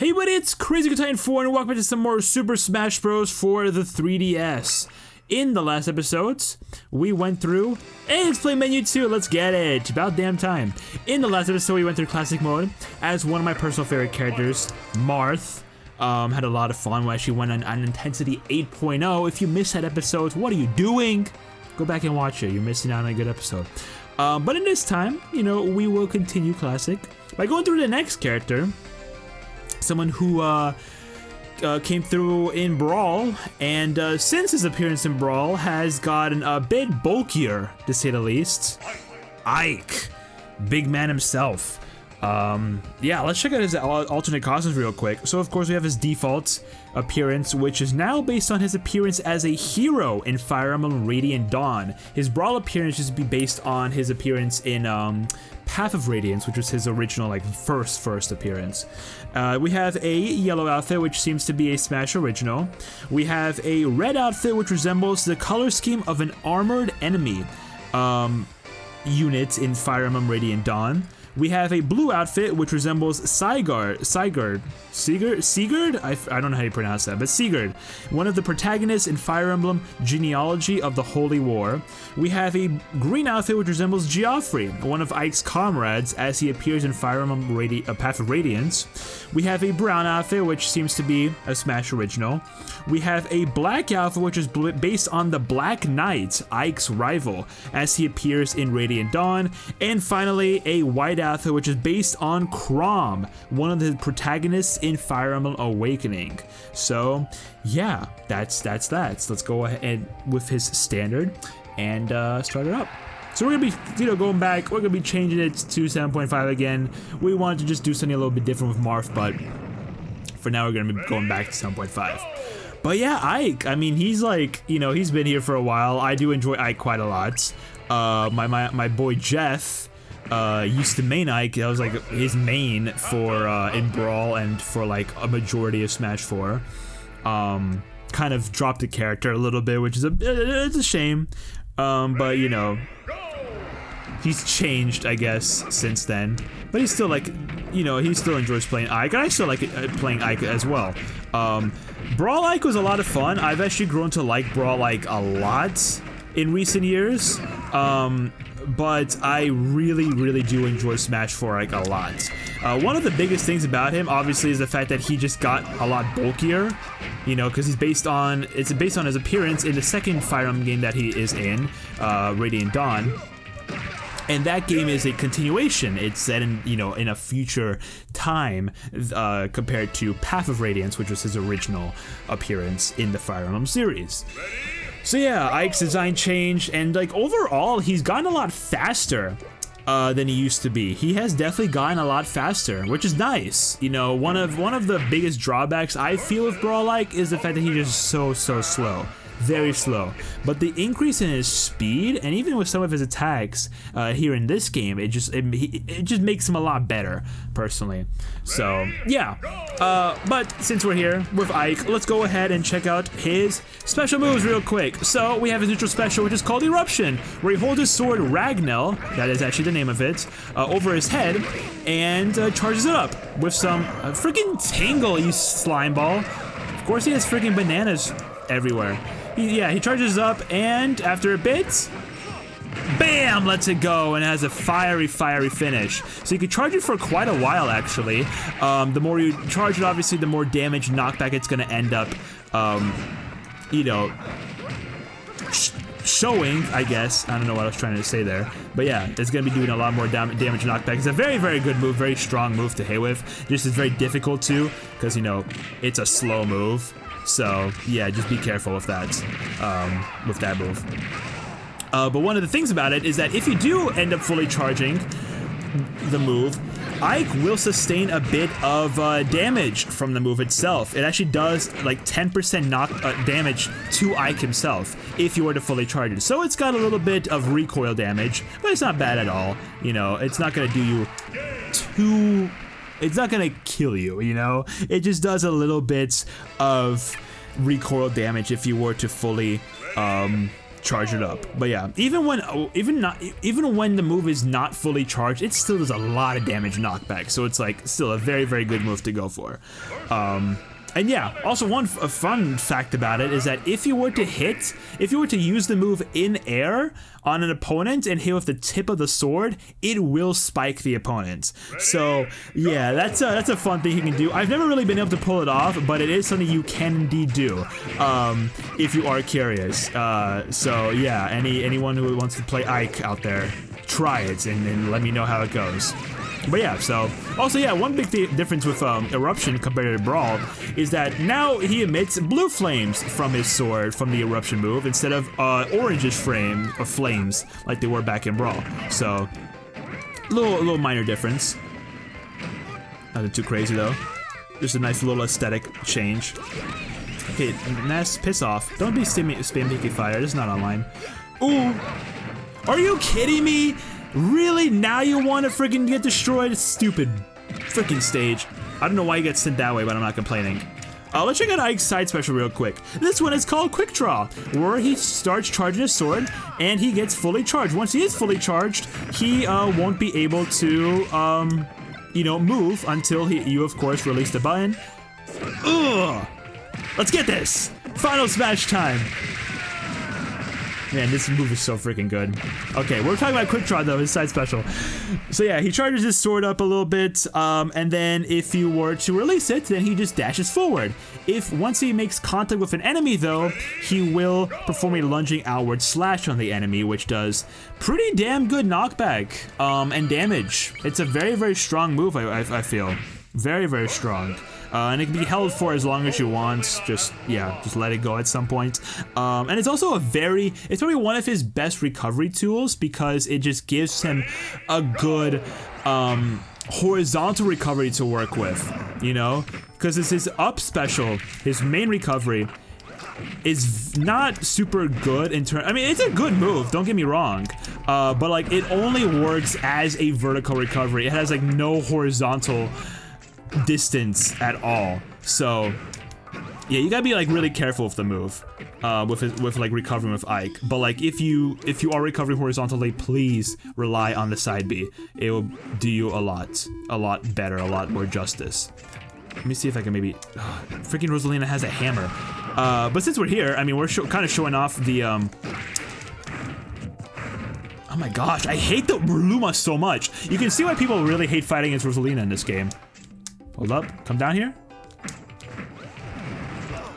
Hey buddy, it's Crazy Good Titan 4 and welcome back to some more Super Smash Bros. For the 3DS. In the last episodes, we went through, hey, let's play menu 2, let's get it, about damn time. In the last episode, we went through classic mode as one of my personal favorite characters, Marth. Had a lot of fun. We actually went on Intensity 8.0. If you missed that episode, what are you doing? Go back and watch it, you're missing out on a good episode. But in this time, you know, we will continue classic by going through the next character. Someone who came through in Brawl, and since his appearance in Brawl has gotten a bit bulkier, to say the least. Ike, big man himself. Yeah, let's check out his alternate costumes real quick. So of course we have his default appearance, which is now based on his appearance as a hero in Fire Emblem Radiant Dawn. His Brawl appearance used to be based on his appearance in Path of Radiance, which was his original, like, first appearance. We have a yellow outfit, which seems to be a Smash original. We have a red outfit, which resembles the color scheme of an armored enemy unit in Fire Emblem Radiant Dawn. We have a blue outfit, which resembles Sigurd? I don't know how you pronounce that, but Sigurd, one of the protagonists in Fire Emblem Genealogy of the Holy War. We have a green outfit, which resembles Geoffrey, one of Ike's comrades, as he appears in Fire Emblem Path of Radiance. We have a brown outfit, which seems to be a Smash original. We have a black outfit, which is based on the Black Knight, Ike's rival, as he appears in Radiant Dawn. And finally, a white outfit, which is based on Chrom, one of the protagonists in Fire Emblem Awakening. So yeah, that's that. Let's go ahead with his standard and start it up. So we're gonna be, going back. We're gonna be changing it to 7.5 again. We wanted to just do something a little bit different with Marth, but for now we're gonna be going back to 7.5. But yeah, Ike. I mean, he's like, he's been here for a while. I do enjoy Ike quite a lot. My boy Jeff used to main Ike. That was like his main for in Brawl and for like a majority of Smash 4. Kind of dropped the character a little bit, which is it's a shame. But he's changed, I guess, since then. But he's still like, he still enjoys playing Ike. And I still like playing Ike as well. Brawl Ike was a lot of fun. I've actually grown to like Brawl Ike a lot in recent years. But I really do enjoy Smash 4 Ike a lot. One of the biggest things about him, obviously, is the fact that he just got a lot bulkier. Because it's based on his appearance in the second Fire Emblem game that he is in, Radiant Dawn. And that game is a continuation. It's set in, in a future time compared to Path of Radiance, which was his original appearance in the Fire Emblem series. So yeah, Ike's design changed, and like overall, he's gotten a lot faster than he used to be. He has definitely gotten a lot faster, which is nice. One of the biggest drawbacks I feel with Brawl Ike is the fact that he's just so slow. Very slow, but the increase in his speed and even with some of his attacks here in this game, it just makes him a lot better, personally. So yeah, but since we're here with Ike, let's go ahead and check out his special moves real quick. So we have his neutral special, which is called Eruption, where he holds his sword Ragnell, that is actually the name of it, over his head and charges it up with some freaking Tangle, you slime ball. Of course, he has freaking bananas everywhere. He charges up, and after a bit, bam, lets it go, and has a fiery finish. So you can charge it for quite a while, actually. The more you charge it, obviously, the more damage knockback it's going to end up, showing, I guess. I don't know what I was trying to say there. But yeah, it's going to be doing a lot more damage knockback. It's a very good move, very strong move to hit with. This is very difficult to, because, it's a slow move. So yeah, just be careful with that move. But one of the things about it is that if you do end up fully charging the move, Ike will sustain a bit of damage from the move itself. It actually does like 10% damage to Ike himself if you were to fully charge it. So it's got a little bit of recoil damage, but it's not bad at all. It's not gonna do you too. It's not gonna kill you, It just does a little bit of recoil damage if you were to fully charge it up. But yeah, even when the move is not fully charged, it still does a lot of damage knockback. So it's like still a very, very good move to go for. And yeah, also a fun fact about it is that if you were to use the move in air on an opponent and hit with the tip of the sword, it will spike the opponent. So yeah, that's a fun thing you can do. I've never really been able to pull it off, but it is something you can indeed do if you are curious. So yeah, anyone who wants to play Ike out there, try it and let me know how it goes. But yeah, so also yeah, one big difference with Eruption compared to Brawl is that now he emits blue flames from his sword from the Eruption move instead of orangish flames like they were back in Brawl. So a little minor difference. Nothing too crazy though. Just a nice little aesthetic change. Okay, Ness, piss off. Don't be spam Pinky Fire. This is not online. Ooh, are you kidding me? Really? Now you want to freaking get destroyed? Stupid freaking stage. I don't know why you get sent that way, but I'm not complaining. Let's check out Ike's side special real quick. This one is called Quick Draw, where he starts charging his sword, and he gets fully charged. Once he is fully charged, he won't be able to, you know, move until you, of course, release the button. Ugh! Let's get this! Final smash time! Man, this move is so freaking good. Okay, we're talking about Quick Draw though, his side special. So yeah, he charges his sword up a little bit, and then if you were to release it, then he just dashes forward. Once he makes contact with an enemy though, he will perform a lunging outward slash on the enemy, which does pretty damn good knockback and damage. It's a very, very strong move, I feel. Very, very strong. And it can be held for as long as you want. Just let it go at some point. And it's also it's probably one of his best recovery tools because it just gives him a good horizontal recovery to work with, you know? Because it's his up special, his main recovery is not super good in turn. I mean, it's a good move, don't get me wrong, but like it only works as a vertical recovery. It has like no horizontal distance at all. So yeah, you gotta be like really careful with the move, with like recovering with Ike. But like if you are recovering horizontally, please rely on the side B. It will do you a lot better, a lot more justice. Let me see if I can maybe. Freaking Rosalina has a hammer. But since we're here, I mean, we're kind of showing off the. Oh my gosh, I hate the Luma so much. You can see why people really hate fighting against Rosalina in this game. Hold up, come down here.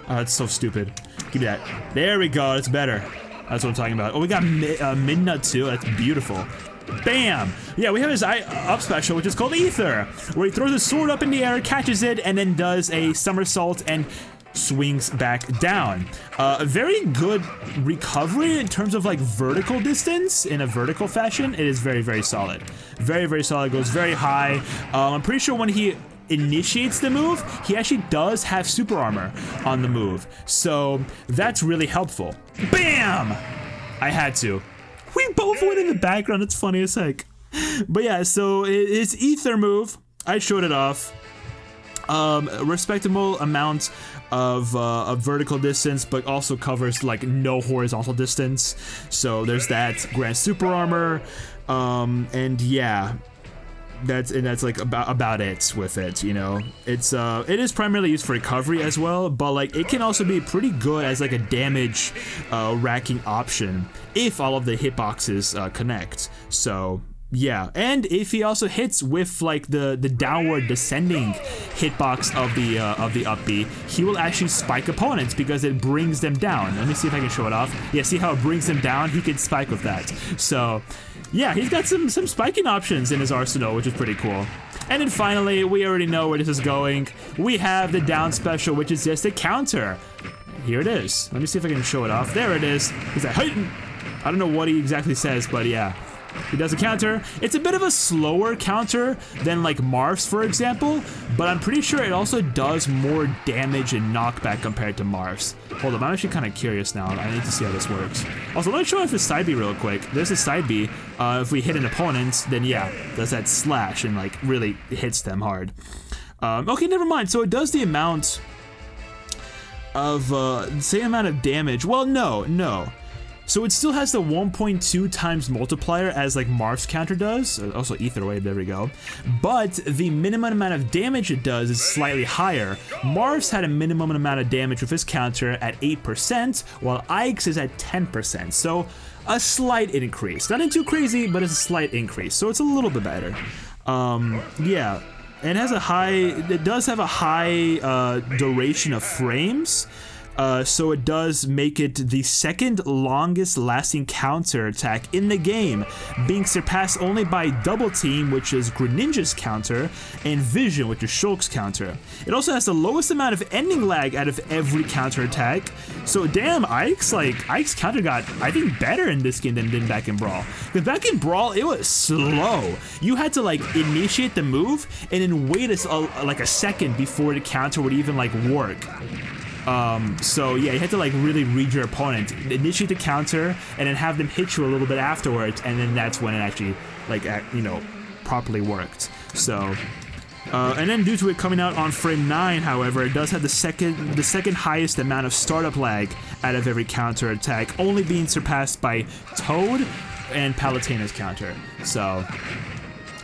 Oh, that's so stupid. Give me that. There we go, that's better. That's what I'm talking about. Oh, we got Midnut too, that's beautiful. Bam! Yeah, we have his up special, which is called Ether, where he throws his sword up in the air, catches it, and then does a somersault and swings back down. A very good recovery in terms of like vertical distance in a vertical fashion. It is very, very solid. Very, very solid, goes very high. I'm pretty sure when he initiates the move, he actually does have super armor on the move. So that's really helpful. Bam! I had to. We both went in the background, it's funny as heck. But yeah, so his Ether move, I showed it off. A respectable amount of vertical distance, but also covers like no horizontal distance. So there's that. Grants super armor, and yeah, that's like about it with it. You know, it is primarily used for recovery as well, but like it can also be pretty good as like a damage racking option if all of the hitboxes connect. So. Yeah, and if he also hits with like the downward descending hitbox of the up B, he will actually spike opponents because it brings them down. Let me see if I can show it off. Yeah, see how it brings them down? He can spike with that. So yeah, he's got some spiking options in his arsenal, which is pretty cool. And then finally, we already know where this is going. We have the down special, which is just a counter. Here it is. Let me see if I can show it off. There it is. He's like, hey! I don't know what he exactly says, but yeah. He does a counter. It's a bit of a slower counter than like Marth's, for example, but I'm pretty sure it also does more damage and knockback compared to Marth's. Hold up, I'm actually kind of curious now. I need to see how this works. Also, let me show off his side B real quick. There's a side B. If we hit an opponent, then yeah, does that slash and like really hits them hard. Okay, never mind. So it does the amount of, same amount of damage. Well, no. So it still has the 1.2 times multiplier as like Marth's counter does, also Ether Wave, there we go. But the minimum amount of damage it does is slightly higher. Marth's had a minimum amount of damage with his counter at 8%, while Ike's is at 10%. So a slight increase. Nothing too crazy, but it's a slight increase. So it's a little bit better. Yeah. And it does have a high duration of frames, so it does make it the second longest lasting counter attack in the game, being surpassed only by Double Team, which is Greninja's counter, and Vision, which is Shulk's counter. It also has the lowest amount of ending lag out of every counter attack, so damn, Ike's counter got, I think, better in this game than it did back in Brawl. Because back in Brawl, it was slow. You had to like initiate the move and then wait like a second before the counter would even like work. So yeah, you had to like really read your opponent, initiate the counter, and then have them hit you a little bit afterwards, and then that's when it actually, like, you know, properly worked. So, and then due to it coming out on frame 9, however, it does have the second highest amount of startup lag out of every counter attack, only being surpassed by Toad and Palutena's counter. So,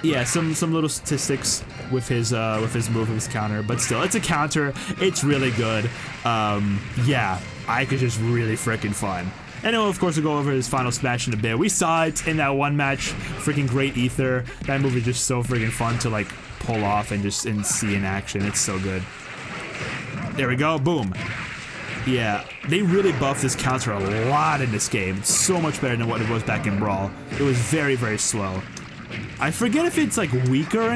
yeah, some little statistics with his move, his counter, but still, it's a counter. It's really good. Yeah, Ike is just really freaking fun. And then, of course, we'll go over his final smash in a bit. We saw it in that one match. Freaking great Ether. That move is just so freaking fun to like pull off and see in action. It's so good. There we go. Boom. Yeah, they really buffed this counter a lot in this game. It's so much better than what it was back in Brawl. It was very, very slow. I forget if it's like weaker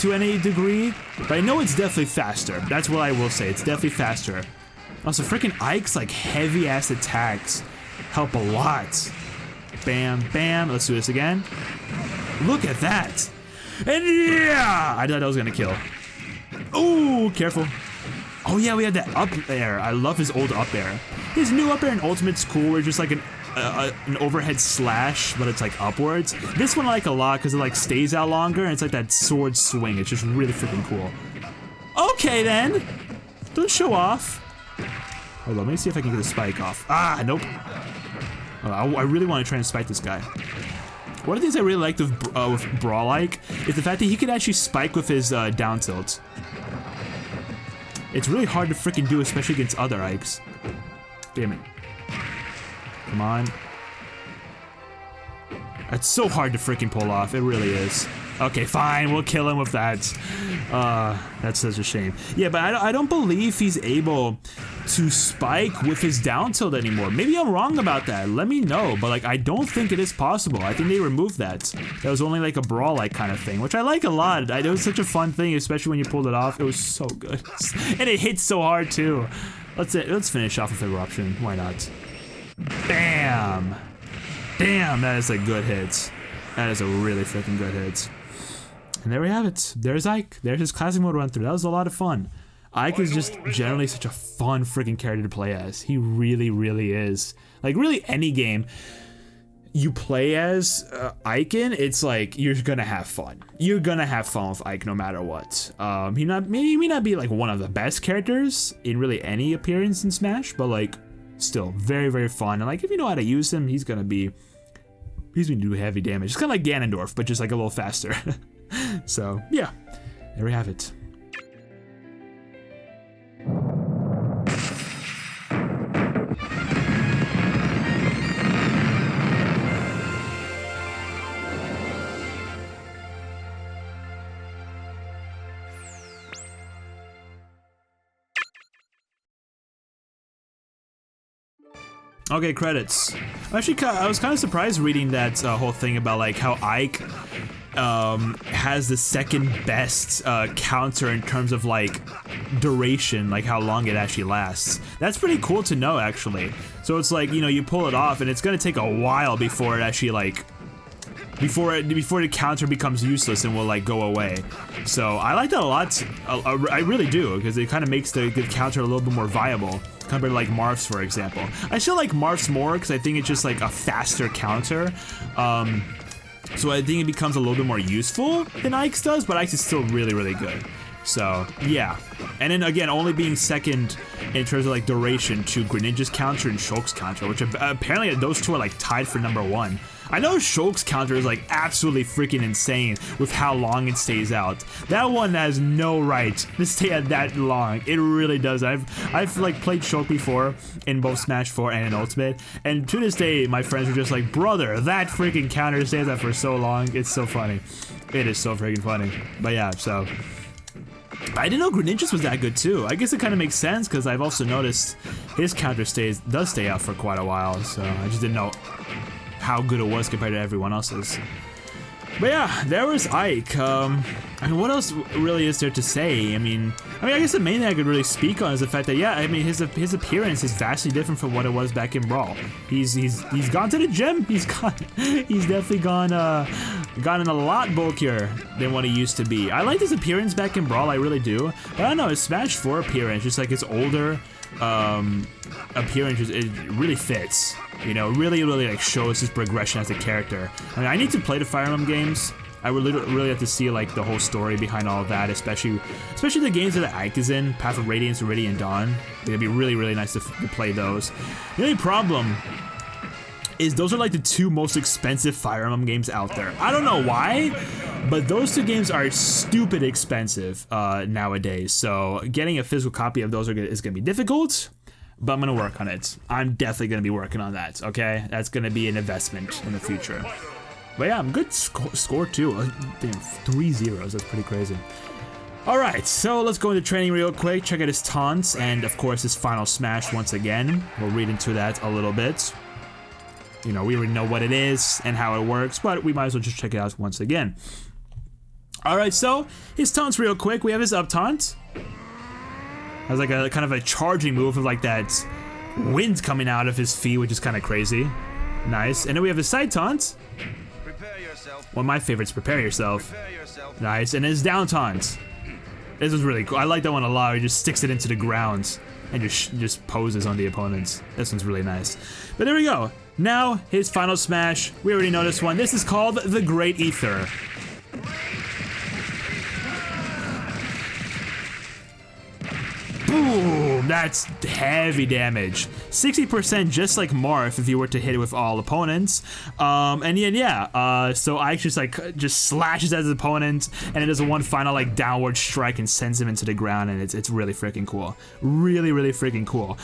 to any degree, but I know it's definitely faster. That's what I will say. It's definitely faster. Also, freaking Ike's like heavy ass attacks help a lot. Bam, bam. Let's do this again. Look at that. And yeah, I thought I was gonna kill. Oh, careful. Oh yeah, we had that up air. I love his old up air. His new up air in Ultimate's cool. Where just like an overhead slash, but it's like upwards. This one I like a lot because it like stays out longer and it's like that sword swing. It's just really freaking cool. Okay then, don't show off. Hold on, let me see if I can get the spike off. Ah, nope. I really want to try and spike this guy. One of the things I really liked with Brawl-like is the fact that he could actually spike with his down tilt. It's really hard to freaking do, especially against other Ikes. Damn it. Come on. It's so hard to freaking pull off. It really is. Okay, fine. We'll kill him with that. That's such a shame. Yeah, but I don't believe he's able to spike with his down tilt anymore. Maybe I'm wrong about that. Let me know. But like, I don't think it is possible. I think they removed that. That was only like a Brawl-like kind of thing, which I like a lot. It was such a fun thing, especially when you pulled it off. It was so good. And it hits so hard too. Let's finish off with Eruption. Why not? Bam! Damn, that is a good hit. That is a really freaking good hit. And there we have it. There's Ike. There's his classic mode run through. That was a lot of fun. Ike is just generally such a fun freaking character to play as. He really, really is. Like, really any game you play as Ike in, it's like, you're gonna have fun. You're gonna have fun with Ike no matter what. He may not be like one of the best characters in really any appearance in Smash, but like, still very, very fun. And like, if you know how to use him, he's gonna do heavy damage. It's kind of like Ganondorf, but just like a little faster. So yeah, there we have it. Okay, credits. Actually, I was kind of surprised reading that whole thing about like how Ike has the second best counter in terms of like duration, like how long it actually lasts. That's pretty cool to know, actually. So it's like, you know, you pull it off and it's gonna take a while before it actually like before the counter becomes useless and will like go away. So I like that a lot. I really do, because it kind of makes the counter a little bit more viable compared to like Marth's, for example. I still like Marth's more because I think it's just like a faster counter. So I think it becomes a little bit more useful than Ike's does, but Ike's is still really, really good. So, yeah. And then again, only being second in terms of like duration to Greninja's counter and Shulk's counter, which apparently those two are like tied for #1. I know Shulk's counter is like absolutely freaking insane with how long it stays out. That one has no right to stay at that long. It really does. I've like played Shulk before in both Smash 4 and in Ultimate, and to this day my friends are just like, brother, that freaking counter stays out for so long. It's so funny. It is so freaking funny. But yeah, so I didn't know Greninja's was that good too. I guess it kind of makes sense because I've also noticed his counter does stay out for quite a while, so I just didn't know how good it was compared to everyone else's. But yeah, there was Ike. I mean, what else really is there to say? I mean, I guess the main thing I could really speak on is the fact that, yeah, I mean, his appearance is vastly different from what it was back in Brawl. He's gone to the gym. He's definitely gone in a lot bulkier than what he used to be. I like his appearance back in Brawl, I really do. But I don't know, his Smash 4 appearance, just like his older appearance, it really fits. You know, really like shows his progression as a character. I mean, I need to play the Fire Emblem games. I would really have to see like the whole story behind all of that, especially the games that Ike is in, Path of Radiance, Iridian Dawn. It'd be really nice to play those. The only problem is those are like the two most expensive Fire Emblem games out there. I don't know why, but those two games are stupid expensive nowadays. So getting a physical copy of those is gonna be difficult. But I'm gonna work on it. I'm definitely gonna be working on that, okay? That's gonna be an investment in the future. But yeah, I'm good score too. Damn, 3 zeros, that's pretty crazy. Alright, so let's go into training real quick, check out his taunts, and of course his final smash once again. We'll read into that a little bit. You know, we already know what it is and how it works, but we might as well just check it out once again. Alright, so his taunts real quick. We have his up taunt. Has like a kind of a charging move with like that wind coming out of his feet, which is kind of crazy. Nice. And then we have his side taunt. Prepare yourself. One of my favorites, prepare yourself. Prepare yourself. Nice. And his down taunt. This was really cool. I like that one a lot. He just sticks it into the ground and just poses on the opponents. This one's really nice. But there we go. Now his final smash. We already know this one. This is called the Great Ether. Boom! That's heavy damage. 60% just like Marth if you were to hit it with all opponents. And yeah, so Ike just slashes at his opponent and it does one final like downward strike and sends him into the ground, and it's really freaking cool. Really freaking cool.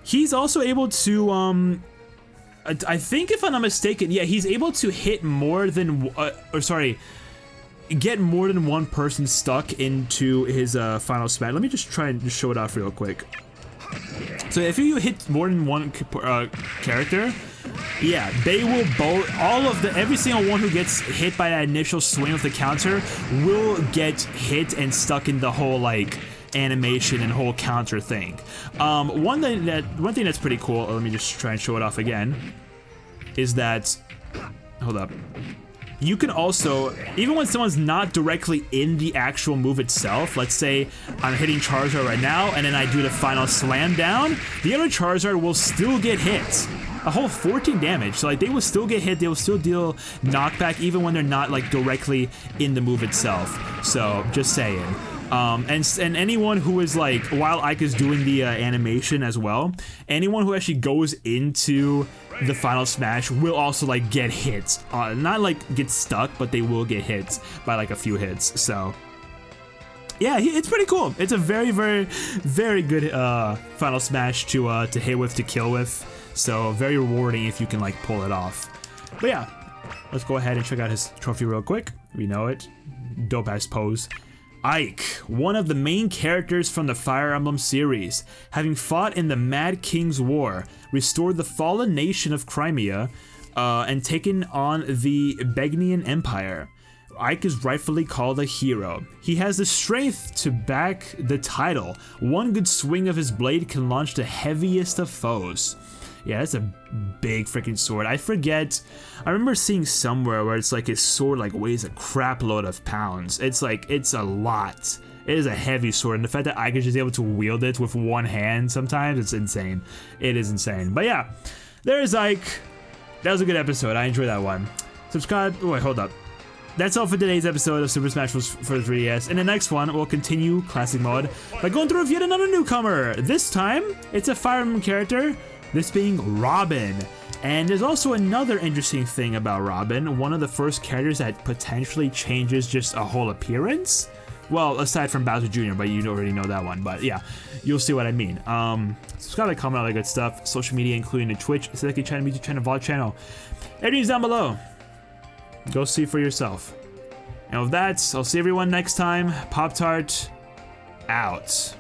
He's also able to I think if I'm not mistaken, yeah, he's able to hit more than get more than one person stuck into his final smash. Let me just try and just show it off real quick. So if you hit more than one character, yeah, they will both, every single one who gets hit by that initial swing of the counter will get hit and stuck in the whole like animation and whole counter thing. One thing that's pretty cool, let me just try and show it off again, is that, hold up. You can also, even when someone's not directly in the actual move itself, let's say I'm hitting Charizard right now and then I do the final slam down, the other Charizard will still get hit. A whole 14 damage, so like they will still get hit, they will still deal knockback even when they're not like directly in the move itself. So, just saying. And anyone who is like, while Ike is doing the animation as well, anyone who actually goes into the final smash will also like get hit. Not like get stuck, but they will get hit by like a few hits. So yeah, it's pretty cool. It's a very good final smash to hit with, to kill with. So very rewarding if you can like pull it off. But yeah, let's go ahead and check out his trophy real quick. We know it. Dope ass pose. Ike, one of the main characters from the Fire Emblem series, having fought in the Mad King's War, restored the fallen nation of Crimea, and taken on the Begnian Empire. Ike is rightfully called a hero. He has the strength to back the title. One good swing of his blade can launch the heaviest of foes. Yeah, that's a big freaking sword. I forget. I remember seeing somewhere where it's like his sword like weighs a crap load of pounds. It's like, it's a lot. It is a heavy sword, and the fact that Ike is just able to wield it with one hand sometimes, it's insane. It is insane. But yeah, there's Ike. That was a good episode. I enjoyed that one. Subscribe. Oh, wait, hold up. that's all for today's episode of Super Smash Bros. For the 3DS. In the next one, we'll continue Classic Mode by going through with yet another newcomer. This time, it's a Fire Emblem character, this being Robin. And there's also another interesting thing about Robin, one of the first characters that potentially changes just a whole appearance. Well, aside from Bowser Jr., but you already know that one. But yeah, you'll see what I mean. Subscribe, like, comment, all that good stuff. Social media, including the Twitch, Select channel, YouTube channel, Vlog channel. Everything's down below. Go see for yourself. And with that, I'll see everyone next time. Pop-Tart, out.